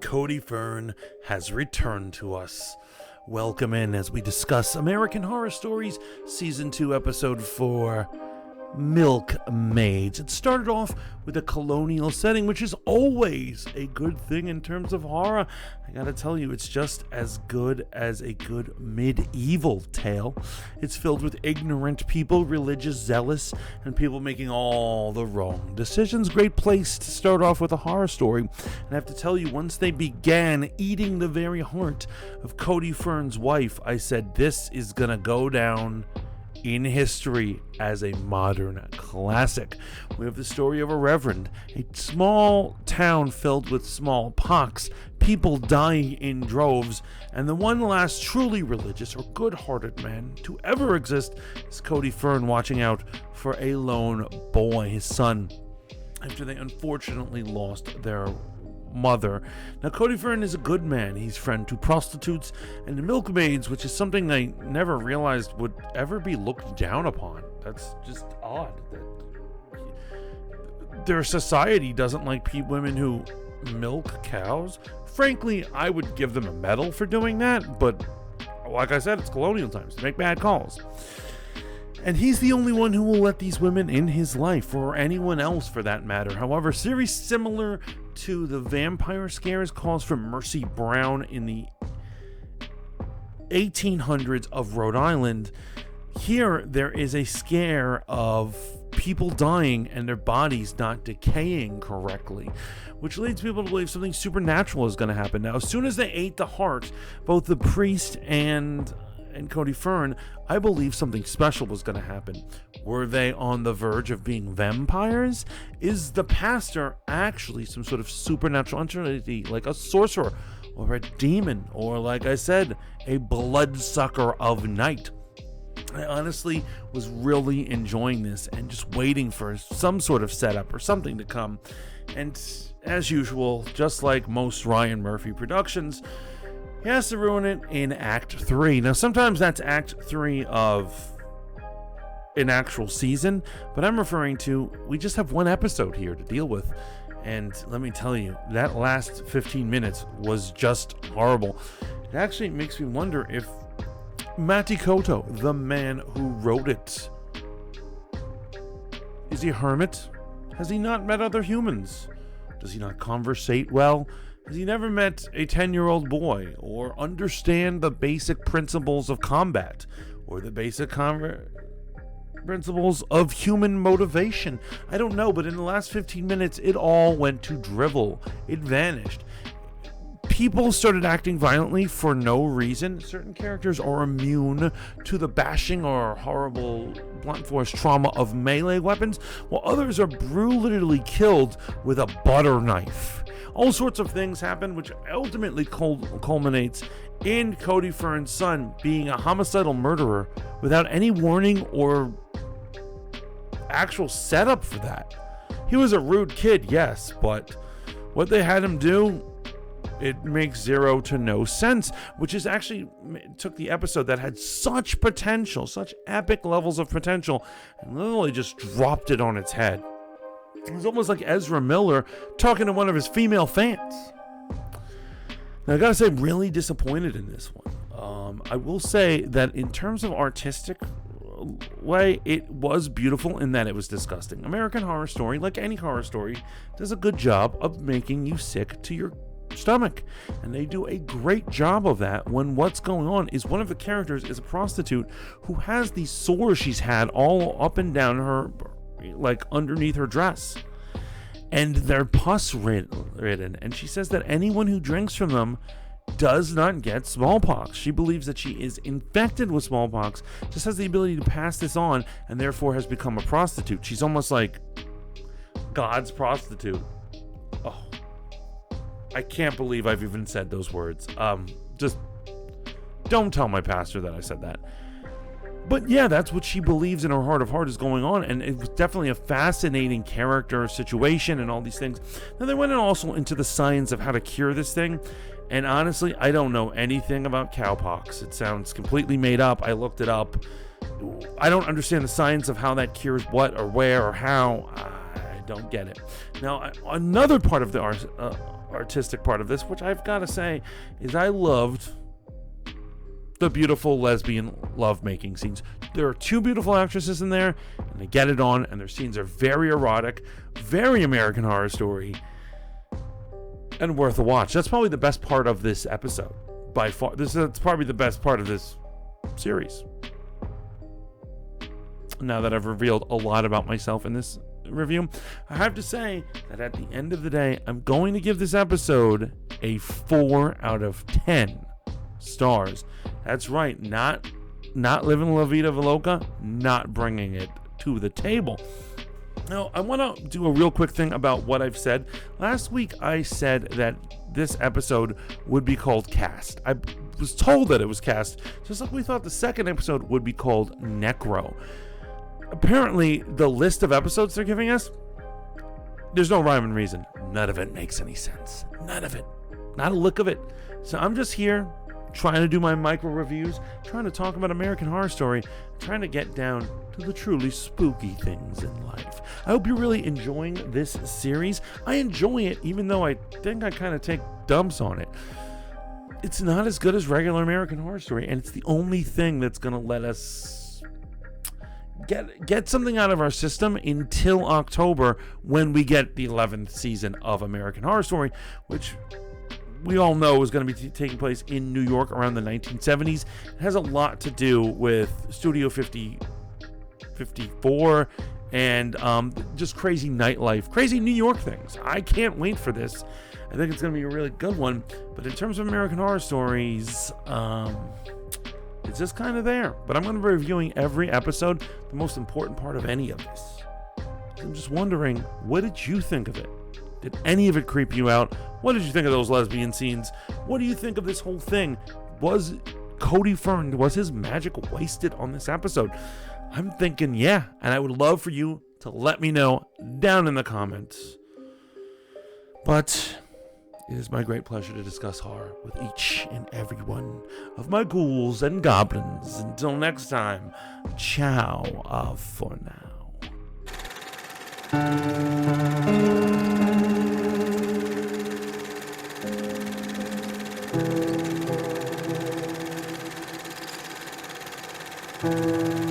CodyFern has returned to us. Welcome in as we discuss American Horror Stories Season 2, Episode 4, Milkmaids. It started off with a colonial setting, which is always a good thing in terms of horror. I gotta tell you, it's just as good as a good medieval tale. It's filled with ignorant people, religious, zealous, and people making all the wrong decisions. Great place to start off with a horror story. And I have to tell you, once they began eating the very heart of CodyFern's wife, I said, this is gonna go down in history as a modern classic. We have the story of a reverend, a small town filled with smallpox, people dying in droves, and the one last truly religious or good-hearted man to ever exist is CodyFern, watching out for a lone boy, his son, after they unfortunately lost their mother. Now, CodyFern is a good man. He's friend to prostitutes and the milkmaids, which is something I never realized would ever be looked down upon. That's just odd that their society doesn't like women who milk cows. Frankly, I would give them a medal for doing that, but like I said, it's colonial times. They make bad calls. And he's the only one who will let these women in his life, or anyone else for that matter. However, series similar to the vampire scares calls for Mercy Brown in the 1800s of Rhode Island. Here, there is a scare of people dying and their bodies not decaying correctly, which leads people to believe something supernatural is going to happen. Now, as soon as they ate the heart, both the priest and CodyFern, I believe something special was going to happen. Were they on the verge of being vampires? Is the pastor actually some sort of supernatural entity, like a sorcerer or a demon, or, like I said, a bloodsucker of night? I honestly was really enjoying this and just waiting for some sort of setup or something to come. And as usual, just like most Ryan Murphy productions, he has to ruin it in Act 3. Now, sometimes that's Act 3 of an actual season, but I'm referring to, we just have one episode here to deal with. And let me tell you, that last 15 minutes was just horrible. It actually makes me wonder if Matty Koto, the man who wrote it, is he a hermit? Has he not met other humans? Does he not conversate well? Has he never met a 10-year-old boy, or understand the basic principles of combat, or the basic principles of human motivation? I don't know, but in the last 15 minutes, it all went to drivel. It vanished. People started acting violently for no reason. Certain characters are immune to the bashing or horrible blunt force trauma of melee weapons, while others are brutally killed with a butter knife. All sorts of things happen, which ultimately culminates in CodyFern's son being a homicidal murderer without any warning or actual setup for that. He was a rude kid, yes, but what they had him do, it makes zero to no sense, which is actually took the episode that had such potential, such epic levels of potential, and literally just dropped it on its head. It was almost like Ezra Miller talking to one of his female fans. Now, I gotta say, I'm really disappointed in this one. I will say that in terms of artistic way, it was beautiful in that it was disgusting. American Horror Story, like any horror story, does a good job of making you sick to your stomach, and they do a great job of that when what's going on is one of the characters is a prostitute who has these sores she's had all up and down her, like underneath her dress, and they're pus ridden, and she says that anyone who drinks from them does not get smallpox. She believes that she is infected with smallpox, just has the ability to pass this on, and therefore has become a prostitute. She's almost like God's prostitute. Oh, I can't believe I've even said those words. Just don't tell my pastor that I said that. But yeah, that's what she believes in her heart of heart is going on, and it was definitely a fascinating character situation and all these things. Now, they went also into the science of how to cure this thing, and honestly, I don't know anything about cowpox. It sounds completely made up. I looked it up. I don't understand the science of how that cures what or where or how. I don't get it. Now, another part of the artistic part of this, which I've got to say, is I loved the beautiful lesbian lovemaking scenes. There are two beautiful actresses in there, and they get it on, and their scenes are very erotic, very American Horror Story, and worth a watch. That's probably the best part of this episode. By far, that's probably the best part of this series. Now that I've revealed a lot about myself in this review, I have to say that at the end of the day, I'm going to give this episode a 4 out of 10 stars. That's right, not living La Vida Veloca, not bringing it to the table. Now, I want to do a real quick thing about what I've said. Last week, I said that this episode would be called Cast. I was told that it was Cast, just like we thought the second episode would be called Necro. Apparently, the list of episodes they're giving us, there's no rhyme and reason. None of it makes any sense. None of it. Not a lick of it. So I'm just here trying to do my micro reviews, trying to talk about American Horror Story, trying to get down to the truly spooky things in life. I hope you're really enjoying this series. I enjoy it, even though I think I kind of take dumps on it. It's not as good as regular American Horror Story, and it's the only thing that's going to let us get something out of our system until October, when we get the 11th season of American Horror Story, which we all know is going to be taking place in New York around the 1970s. It has a lot to do with Studio 54 and just crazy nightlife, crazy New York things. I can't wait for this. I think it's going to be a really good one. But in terms of American Horror Stories, it's just kind of there. But I'm going to be reviewing every episode, the most important part of any of this. I'm just wondering, what did you think of it? Did any of it creep you out? What did you think of those lesbian scenes? What do you think of this whole thing? Was CodyFern, was his magic wasted on this episode? I'm thinking, yeah, and I would love for you to let me know down in the comments. But it is my great pleasure to discuss horror with each and every one of my ghouls and goblins. Until next time, ciao for now. Thank you.